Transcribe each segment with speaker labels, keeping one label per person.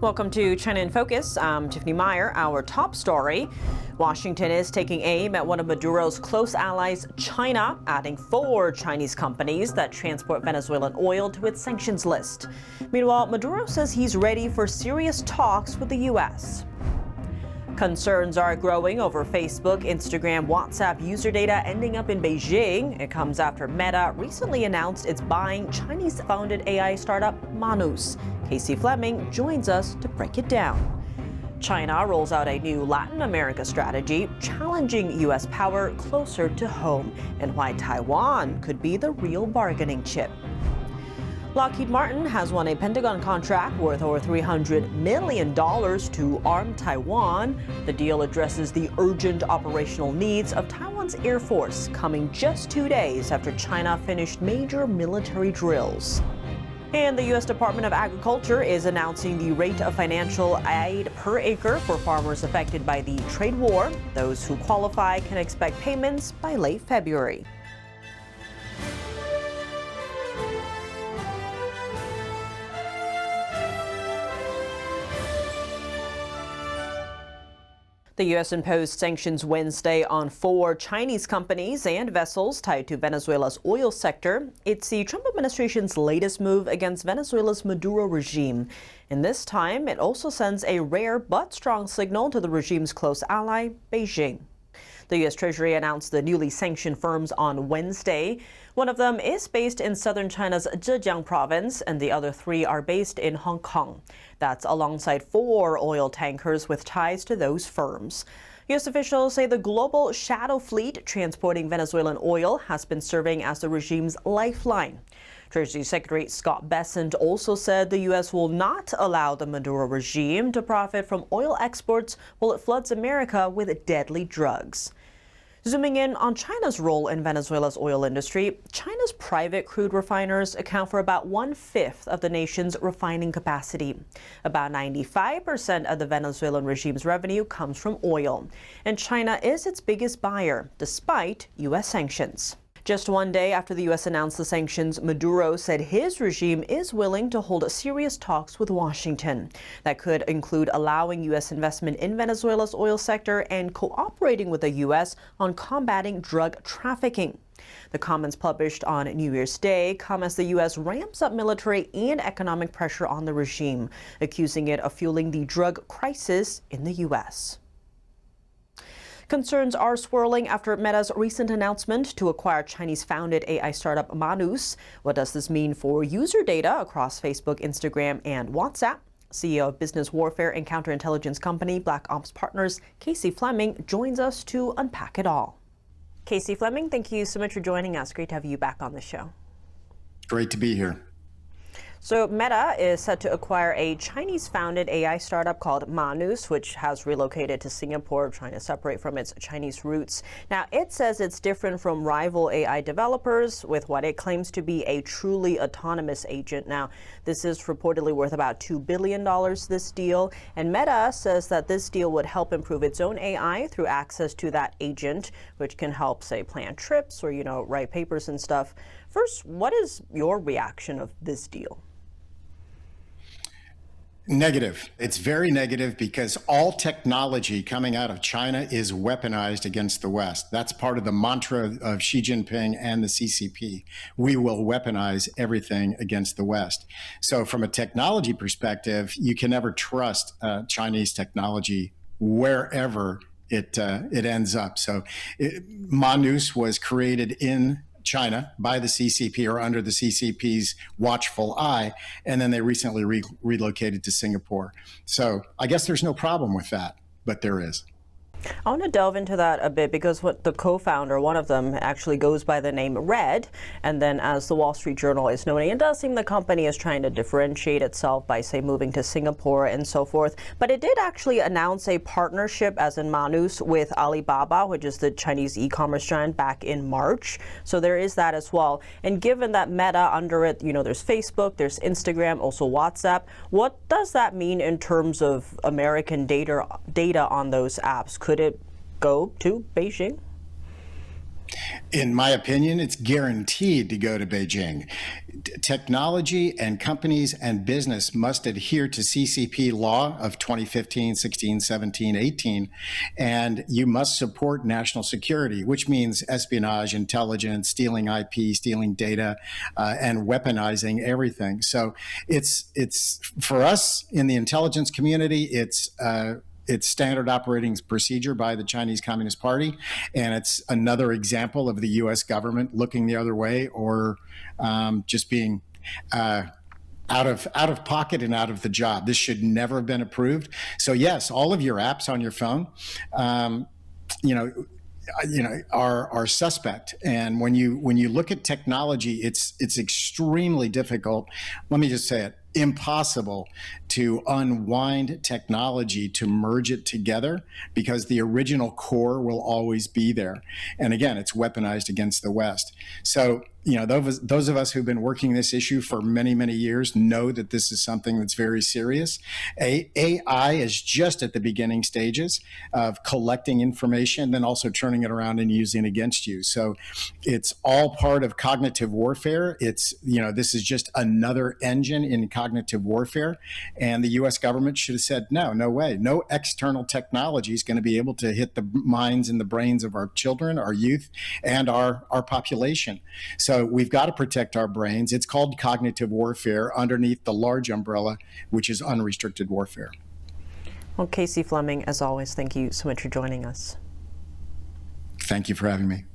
Speaker 1: Welcome to China in Focus. I'm Tiffany Meyer. Our top story: Washington is taking aim at one of Maduro's close allies, China, adding 4 Chinese companies that transport Venezuelan oil to its sanctions list. Meanwhile, Maduro says he's ready for serious talks with the U.S. Concerns are growing over Facebook, Instagram, WhatsApp user data ending up in Beijing. It comes after Meta recently announced it's buying Chinese-founded AI startup Manus. Casey Fleming joins us to break it down. China rolls out a new Latin America strategy, challenging U.S. power closer to home, and why Taiwan could be the real bargaining chip. Lockheed Martin has won a Pentagon contract worth over $300 million to arm Taiwan. The deal addresses the urgent operational needs of Taiwan's Air Force, coming just 2 days after China finished major military drills. And the U.S. Department of Agriculture is announcing the rate of financial aid per acre for farmers affected by the trade war. Those who qualify can expect payments by late February. The U.S. imposed sanctions Wednesday on 4 Chinese companies and vessels tied to Venezuela's oil sector. It's the Trump administration's latest move against Venezuela's Maduro regime. And this time, it also sends a rare but strong signal to the regime's close ally, Beijing. The U.S. Treasury announced the newly sanctioned firms on Wednesday. One of them is based in southern China's Zhejiang province, and the other 3 are based in Hong Kong. That's alongside 4 oil tankers with ties to those firms. U.S. officials say the global shadow fleet transporting Venezuelan oil has been serving as the regime's lifeline. Treasury Secretary Scott Bessent also said the U.S. will not allow the Maduro regime to profit from oil exports while it floods America with deadly drugs. Zooming in on China's role in Venezuela's oil industry, China's private crude refiners account for about 1/5 of the nation's refining capacity. About 95% of the Venezuelan regime's revenue comes from oil, and China is its biggest buyer, despite U.S. sanctions. Just 1 day after the U.S. announced the sanctions, Maduro said his regime is willing to hold serious talks with Washington. That could include allowing U.S. investment in Venezuela's oil sector and cooperating with the U.S. on combating drug trafficking. The comments published on New Year's Day come as the U.S. ramps up military and economic pressure on the regime, accusing it of fueling the drug crisis in the U.S. Concerns are swirling after Meta's recent announcement to acquire Chinese-founded AI startup Manus. What does this mean for user data across Facebook, Instagram, and WhatsApp? CEO of business warfare and counterintelligence company Black Ops Partners, Casey Fleming, joins us to unpack it all. Casey Fleming, thank you so much for joining us. Great to have you back on the show.
Speaker 2: Great to be here.
Speaker 1: So Meta is set to acquire a Chinese-founded AI startup called Manus, which has relocated to Singapore, trying to separate from its Chinese roots. Now, it says it's different from rival AI developers with what it claims to be a truly autonomous agent. Now, this is reportedly worth about $2 billion, this deal. And Meta says that this deal would help improve its own AI through access to that agent, which can help, say, plan trips or, write papers and stuff. First, what is your reaction of this deal?
Speaker 2: Negative. It's very negative because all technology coming out of China is weaponized against the West. That's part of the mantra of Xi Jinping and the CCP. We will weaponize everything against the West. So from a technology perspective, you can never trust Chinese technology wherever it ends up. So Manus was created in China by the CCP or under the CCP's watchful eye, and then they recently relocated to Singapore. So I guess there's no problem with that, but there is.
Speaker 1: I want to delve into that a bit because what the co-founder, one of them, actually goes by the name Red. And then as the Wall Street Journal is noting, it does seem the company is trying to differentiate itself by, say, moving to Singapore and so forth. But it did actually announce a partnership, as in Manus, with Alibaba, which is the Chinese e-commerce giant, back in March. So there is that as well. And given that Meta under it, there's Facebook, there's Instagram, also WhatsApp, what does that mean in terms of American data on those apps? Could it go to Beijing?
Speaker 2: In my opinion, it's guaranteed to go to Beijing. Technology and companies and business must adhere to CCP law of 2015, 16, 17, 18, and you must support national security, which means espionage, intelligence, stealing IP, stealing data, and weaponizing everything. So it's for us in the intelligence community, it's standard operating procedure by the Chinese Communist Party, and it's another example of the U.S. government looking the other way or just being out of pocket and out of the job. This should never have been approved. So yes, all of your apps on your phone, are suspect. And when you look at technology, it's extremely difficult. Let me just say it. Impossible to unwind technology, to merge it together, because the original core will always be there. And again, it's weaponized against the West. So, those of us who've been working this issue for many, many years know that this is something that's very serious. AI is just at the beginning stages of collecting information, then also turning it around and using it against you. So it's all part of cognitive warfare. This is just another engine in cognitive warfare. And the U.S. government should have said, no way. No external technology is going to be able to hit the minds and the brains of our children, our youth, and our population. So we've got to protect our brains. It's called cognitive warfare underneath the large umbrella, which is unrestricted warfare.
Speaker 1: Well, Casey Fleming, as always, thank you so much for joining us.
Speaker 2: Thank you for having me.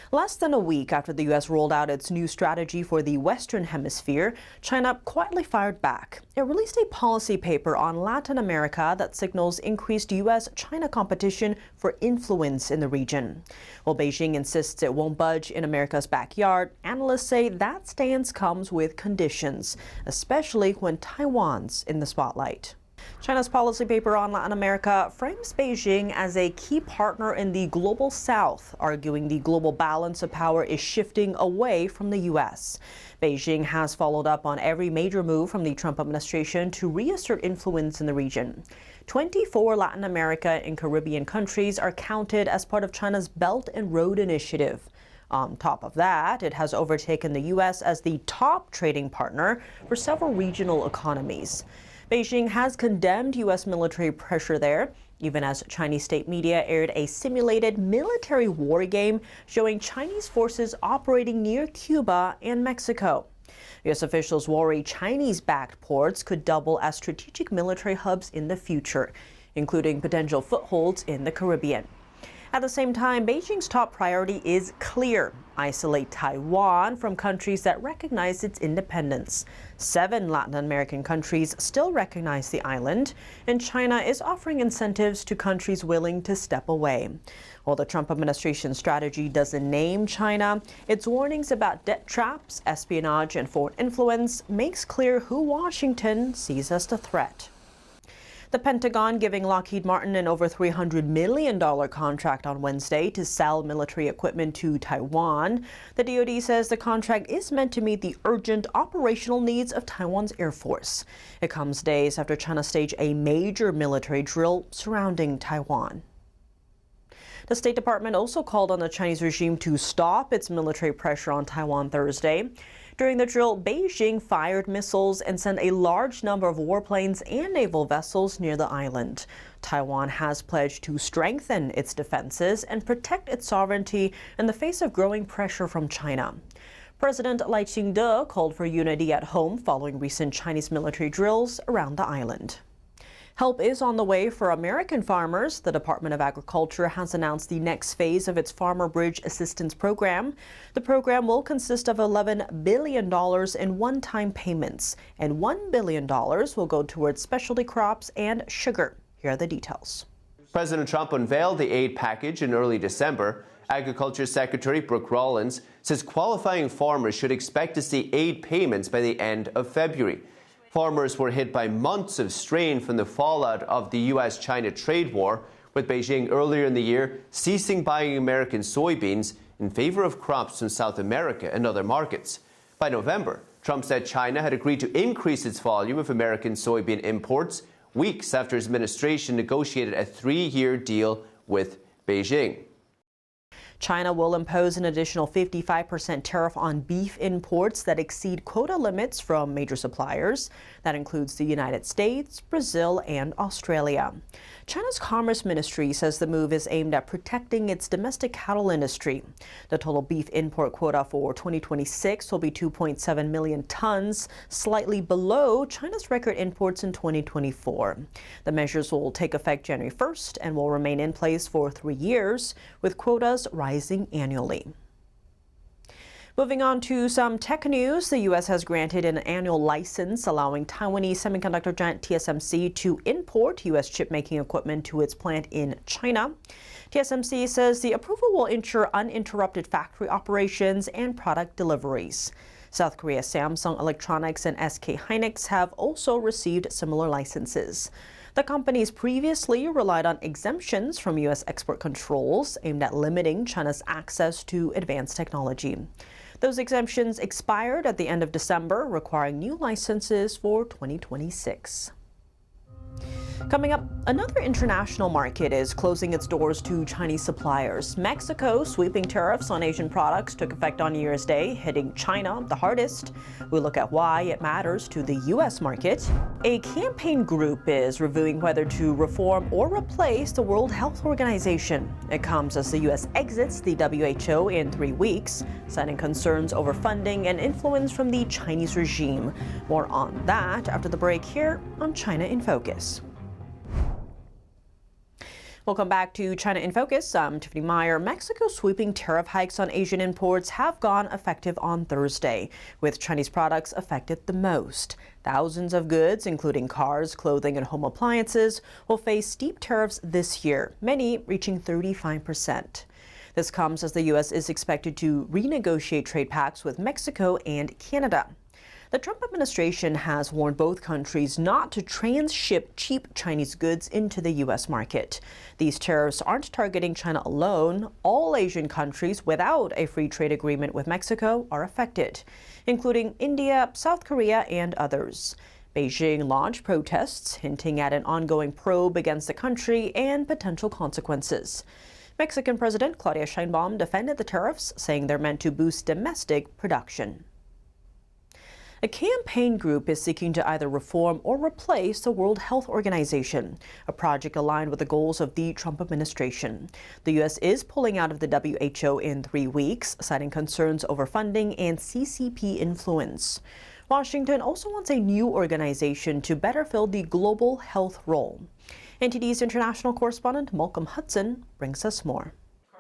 Speaker 1: Less than a week after the U.S. rolled out its new strategy for the Western Hemisphere, China quietly fired back. It released a policy paper on Latin America that signals increased U.S.-China competition for influence in the region. While Beijing insists it won't budge in America's backyard, analysts say that stance comes with conditions, especially when Taiwan's in the spotlight. China's policy paper on Latin America frames Beijing as a key partner in the global south, arguing the global balance of power is shifting away from the U.S. Beijing has followed up on every major move from the Trump administration to reassert influence in the region. 24 Latin America and Caribbean countries are counted as part of China's Belt and Road Initiative. On top of that, it has overtaken the U.S. as the top trading partner for several regional economies. Beijing has condemned U.S. military pressure there, even as Chinese state media aired a simulated military war game showing Chinese forces operating near Cuba and Mexico. U.S. officials worry Chinese-backed ports could double as strategic military hubs in the future, including potential footholds in the Caribbean. At the same time, Beijing's top priority is clear: isolate Taiwan from countries that recognize its independence. 7 Latin American countries still recognize the island, and China is offering incentives to countries willing to step away. While the Trump administration strategy doesn't name China, its warnings about debt traps, espionage, and foreign influence makes clear who Washington sees as the threat. The Pentagon giving Lockheed Martin an over $300 million contract on Wednesday to sell military equipment to Taiwan. The DoD says the contract is meant to meet the urgent operational needs of Taiwan's Air Force. It comes days after China staged a major military drill surrounding Taiwan. The State Department also called on the Chinese regime to stop its military pressure on Taiwan Thursday. During the drill, Beijing fired missiles and sent a large number of warplanes and naval vessels near the island. Taiwan has pledged to strengthen its defenses and protect its sovereignty in the face of growing pressure from China. President Lai Ching-te called for unity at home following recent Chinese military drills around the island. Help is on the way for American farmers. The Department of Agriculture has announced the next phase of its Farmer Bridge Assistance Program. The program will consist of $11 billion in one-time payments, and $1 billion will go towards specialty crops and sugar. Here are the details.
Speaker 3: President Trump unveiled the aid package in early December. Agriculture Secretary Brooke Rollins says qualifying farmers should expect to see aid payments by the end of February. Farmers were hit by months of strain from the fallout of the U.S.-China trade war, with Beijing earlier in the year ceasing buying American soybeans in favor of crops from South America and other markets. By November, Trump said China had agreed to increase its volume of American soybean imports weeks after his administration negotiated a 3-year deal with Beijing.
Speaker 1: China will impose an additional 55% tariff on beef imports that exceed quota limits from major suppliers. That includes the United States, Brazil, and Australia. China's Commerce Ministry says the move is aimed at protecting its domestic cattle industry. The total beef import quota for 2026 will be 2.7 million tons, slightly below China's record imports in 2024. The measures will take effect January 1st and will remain in place for 3 years, with quotas rising annually. Moving on to some tech news, the U.S. has granted an annual license allowing Taiwanese semiconductor giant TSMC to import U.S. chipmaking equipment to its plant in China. TSMC says the approval will ensure uninterrupted factory operations and product deliveries. South Korea's Samsung Electronics and SK Hynix have also received similar licenses. The companies previously relied on exemptions from U.S. export controls aimed at limiting China's access to advanced technology. Those exemptions expired at the end of December, requiring new licenses for 2026. Coming up, another international market is closing its doors to Chinese suppliers. Mexico's sweeping tariffs on Asian products took effect on New Year's Day, hitting China the hardest. We look at why it matters to the U.S. market. A campaign group is reviewing whether to reform or replace the World Health Organization. It comes as the U.S. exits the W.H.O. in 3 weeks, citing concerns over funding and influence from the Chinese regime. More on that after the break here on China in Focus. Welcome back to China in Focus. I'm Tiffany Meyer. Mexico's sweeping tariff hikes on Asian imports have gone effective on Thursday, with Chinese products affected the most. Thousands of goods, including cars, clothing, and home appliances, will face steep tariffs this year, many reaching 35%. This comes as the U.S. is expected to renegotiate trade pacts with Mexico and Canada. The Trump administration has warned both countries not to transship cheap Chinese goods into the U.S. market. These tariffs aren't targeting China alone. All Asian countries without a free trade agreement with Mexico are affected, including India, South Korea, and others. Beijing launched protests, hinting at an ongoing probe against the country and potential consequences. Mexican President Claudia Sheinbaum defended the tariffs, saying they're meant to boost domestic production. A campaign group is seeking to either reform or replace the World Health Organization, a project aligned with the goals of the Trump administration. The U.S. is pulling out of the WHO in 3 weeks, citing concerns over funding and CCP influence. Washington also wants a new organization to better fill the global health role. NTD's international correspondent Malcolm Hudson brings us more.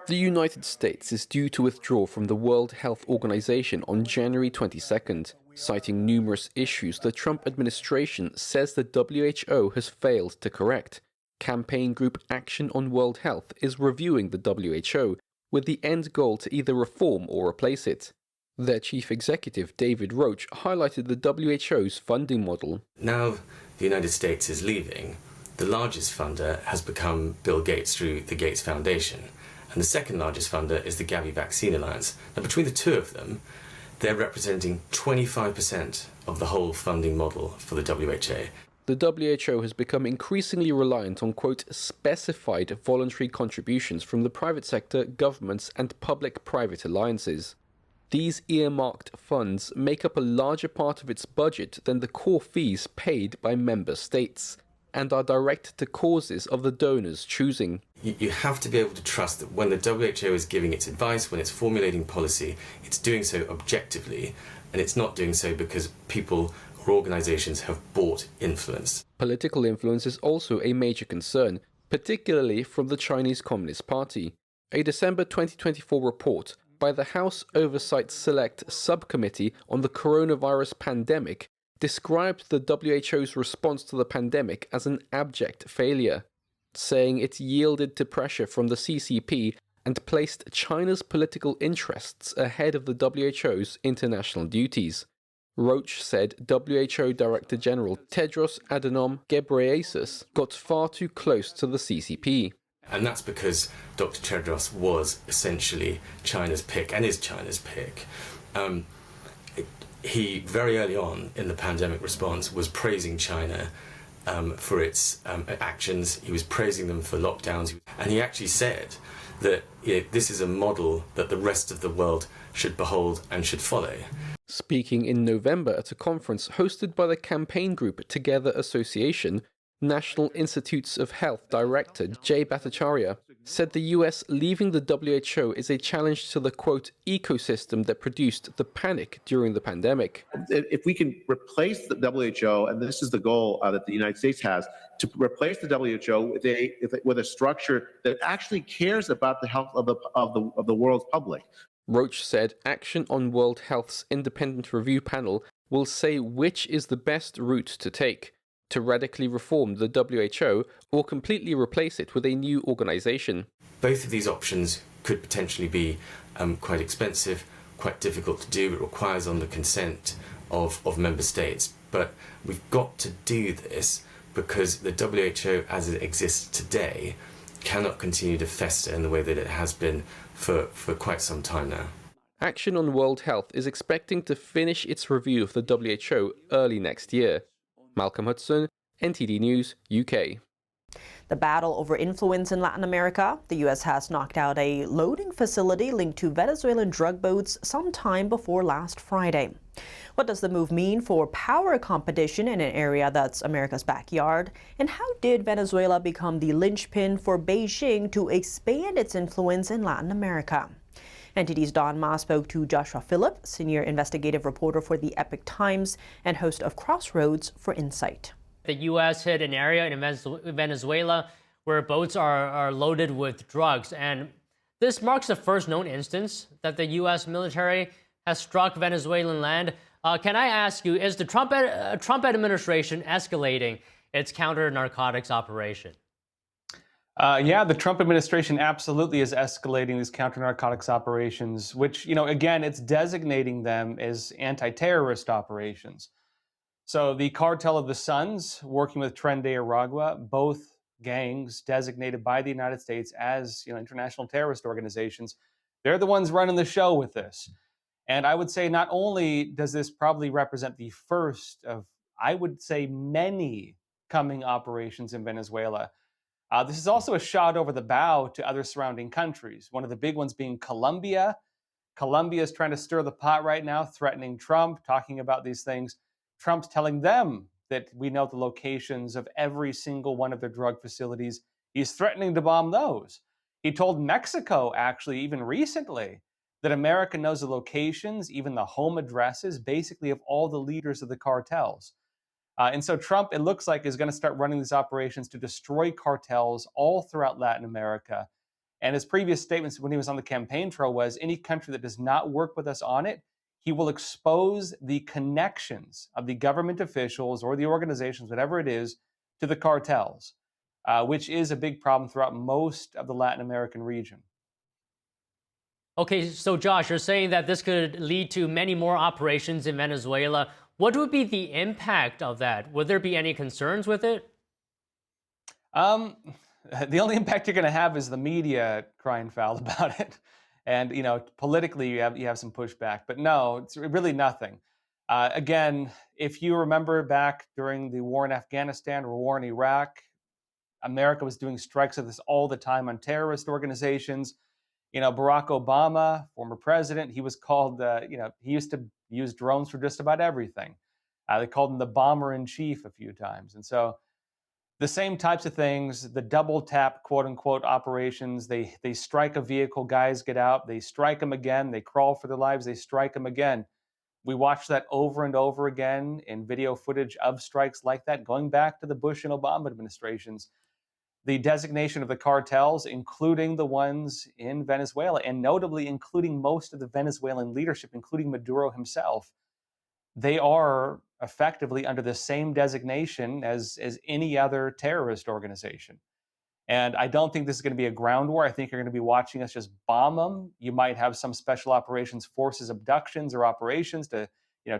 Speaker 4: The United States is due to withdraw from the World Health Organization on January 22nd. Citing numerous issues the Trump administration says the WHO has failed to correct. Campaign Group Action on World Health is reviewing the WHO with the end goal to either reform or replace it. Their chief executive, David Roach, highlighted the WHO's funding model.
Speaker 5: Now the United States is leaving, the largest funder has become Bill Gates through the Gates Foundation, and the second largest funder is the Gavi Vaccine Alliance. Now between the two of them, they're representing 25% of the whole funding model for the WHO.
Speaker 4: The WHO has become increasingly reliant on, quote, specified voluntary contributions from the private sector, governments, and public-private alliances. These earmarked funds make up a larger part of its budget than the core fees paid by member states, and are direct to causes of the donors' choosing.
Speaker 5: You have to be able to trust that when the WHO is giving its advice, when it's formulating policy, it's doing so objectively, and it's not doing so because people or organizations have bought influence.
Speaker 4: Political influence is also a major concern, particularly from the Chinese Communist Party. A December 2024 report by the House Oversight Select Subcommittee on the Coronavirus Pandemic described the WHO's response to the pandemic as an abject failure, saying it yielded to pressure from the CCP and placed China's political interests ahead of the WHO's international duties. Roach said WHO Director General Tedros Adhanom Ghebreyesus got far too close to the CCP.
Speaker 5: And that's because Dr. Tedros was essentially China's pick, and is China's pick. He, very early on in the pandemic response, was praising China for its actions. He was praising them for lockdowns. And he actually said that this is a model that the rest of the world should behold and should follow.
Speaker 4: Speaking in November at a conference hosted by the campaign group Together Association, National Institutes of Health Director Jay Bhattacharya said the US leaving the WHO is a challenge to the, quote, ecosystem that produced the panic during the pandemic.
Speaker 6: If we can replace the WHO, and this is the goal that the United States has, to replace the WHO with a structure that actually cares about the health of the world's public.
Speaker 4: Roach said action on World Health's independent review panel will say which is the best route to take, to radically reform the WHO or completely replace it with a new organization.
Speaker 5: Both of these options could potentially be quite expensive, quite difficult to do. It requires on the consent of member states. But we've got to do this because the WHO as it exists today cannot continue to fester in the way that it has been for quite some time now.
Speaker 4: Action on World Health is expecting to finish its review of the WHO early next year. Malcolm Hudson, NTD News, UK.
Speaker 1: The battle over influence in Latin America. The U.S. has knocked out a loading facility linked to Venezuelan drug boats sometime before last Friday. What does the move mean for power competition in an area that's America's backyard? And how did Venezuela become the linchpin for Beijing to expand its influence in Latin America? NTD's Don Ma spoke to Joshua Phillip, senior investigative reporter for the Epoch Times and host of Crossroads, for insight.
Speaker 7: The U.S. hit an area in Venezuela where boats are loaded with drugs. And this marks the first known instance that the U.S. military has struck Venezuelan land. Can I ask you, is the Trump administration escalating its counter-narcotics operation?
Speaker 8: Yeah, the Trump administration absolutely is escalating these counter-narcotics operations, which, again, it's designating them as anti-terrorist operations. So the Cartel of the Suns, working with Tren de Aragua, both gangs designated by the United States as international terrorist organizations, they're the ones running the show with this. And I would say not only does this probably represent the first of, I would say, many coming operations in Venezuela, this is also a shot over the bow to other surrounding countries. One of the big ones being Colombia. Colombia is trying to stir the pot right now, threatening Trump, talking about these things. Trump's telling them that we know the locations of every single one of their drug facilities. He's threatening to bomb those. He told Mexico, actually, even recently, that America knows the locations, even the home addresses, basically of all the leaders of the cartels. And so Trump, it looks like, is going to start running these operations to destroy cartels all throughout Latin America. And his previous statements when he was on the campaign trail was, any country that does not work with us on it, he will expose the connections of the government officials or the organizations, whatever it is, to the cartels, which is a big problem throughout most of the Latin American region.
Speaker 7: Okay, so Josh, you're saying that this could lead to many more operations in Venezuela. What would be the impact of that? Would there be any concerns with it?
Speaker 8: The only impact you're going to have is the media crying foul about it. And, politically, you have some pushback. But no, it's really nothing. Again, if you remember back during the war in Afghanistan or war in Iraq, America was doing strikes of this all the time on terrorist organizations. Barack Obama, former president, he was called, he used to use drones for just about everything. They called him the bomber in chief a few times. And so the same types of things, the double tap, quote unquote, operations, they strike a vehicle, guys get out, they strike them again, they crawl for their lives, they strike them again. We watched that over and over again in video footage of strikes like that, going back to the Bush and Obama administrations. The designation of the cartels, including the ones in Venezuela, and notably including most of the Venezuelan leadership, including Maduro himself, they are effectively under the same designation as any other terrorist organization. And I don't think this is going to be a ground war. I think you're going to be watching us just bomb them. You might have some special operations forces abductions or operations to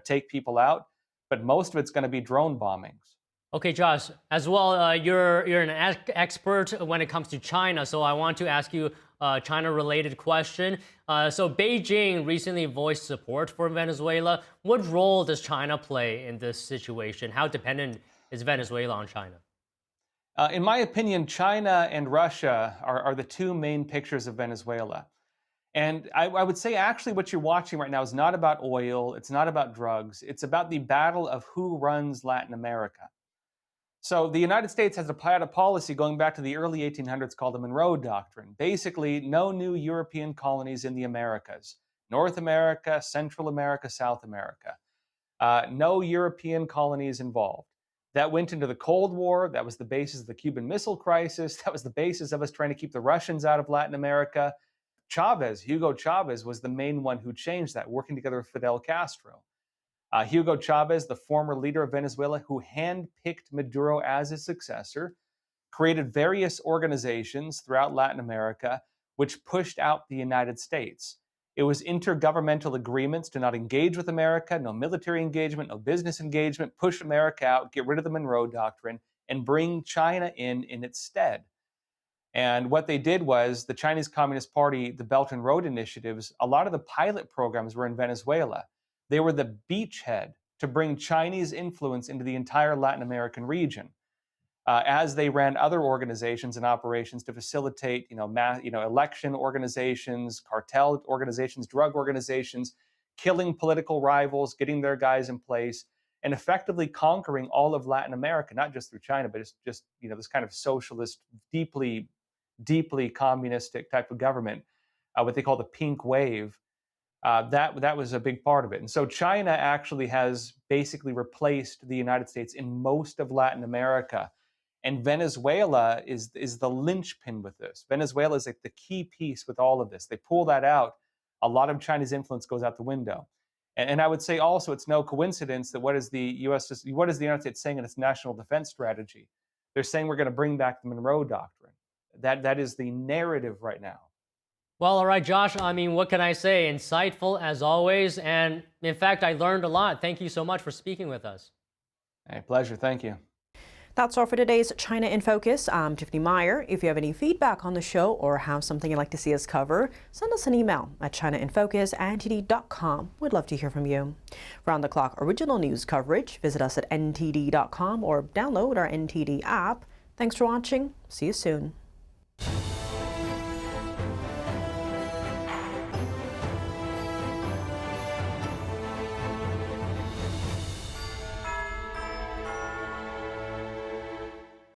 Speaker 8: take people out, but most of it's going to be drone bombings.
Speaker 7: Okay, Josh, as well, you're an expert when it comes to China, so I want to ask you a China-related question. So Beijing recently voiced support for Venezuela. What role does China play in this situation? How dependent is Venezuela on China?
Speaker 8: In my opinion, China and Russia are the two main pictures of Venezuela. And I would say actually what you're watching right now is not about oil, it's not about drugs, it's about the battle of who runs Latin America. So the United States has applied a policy going back to the early 1800s called the Monroe Doctrine. Basically, no new European colonies in the Americas. North America, Central America, South America. No European colonies involved. That went into the Cold War. That was the basis of the Cuban Missile Crisis. That was the basis of us trying to keep the Russians out of Latin America. Hugo Chavez was the main one who changed that, working together with Fidel Castro. Hugo Chavez, the former leader of Venezuela, who handpicked Maduro as his successor, created various organizations throughout Latin America which pushed out the United States. It was intergovernmental agreements to not engage with America, no military engagement, no business engagement, push America out, get rid of the Monroe Doctrine, and bring China in its stead. And what they did was the Chinese Communist Party, the Belt and Road initiatives, a lot of the pilot programs were in Venezuela. They were the beachhead to bring Chinese influence into the entire Latin American region. As they ran other organizations and operations to facilitate, election organizations, cartel organizations, drug organizations, killing political rivals, getting their guys in place, and effectively conquering all of Latin America, not just through China, but just this kind of socialist, deeply communistic type of government, what they call the pink wave. That was a big part of it. And so China actually has basically replaced the United States in most of Latin America. And Venezuela is the linchpin with this. Venezuela is like the key piece with all of this. They pull that out, a lot of Chinese influence goes out the window. And I would say also it's no coincidence that what is the United States saying in its national defense strategy? They're saying we're going to bring back the Monroe Doctrine. That is the narrative right now.
Speaker 7: Well, all right, Josh, I mean, what can I say? Insightful as always. And in fact, I learned a lot. Thank you so much for speaking with us.
Speaker 8: Hey, pleasure. Thank you.
Speaker 1: That's all for today's China in Focus. I'm Tiffany Meyer. If you have any feedback on the show or have something you'd like to see us cover, send us an email at chinainfocus@ntd.com. We'd love to hear from you. Round-the-clock original news coverage, visit us at ntd.com or download our NTD app. Thanks for watching. See you soon.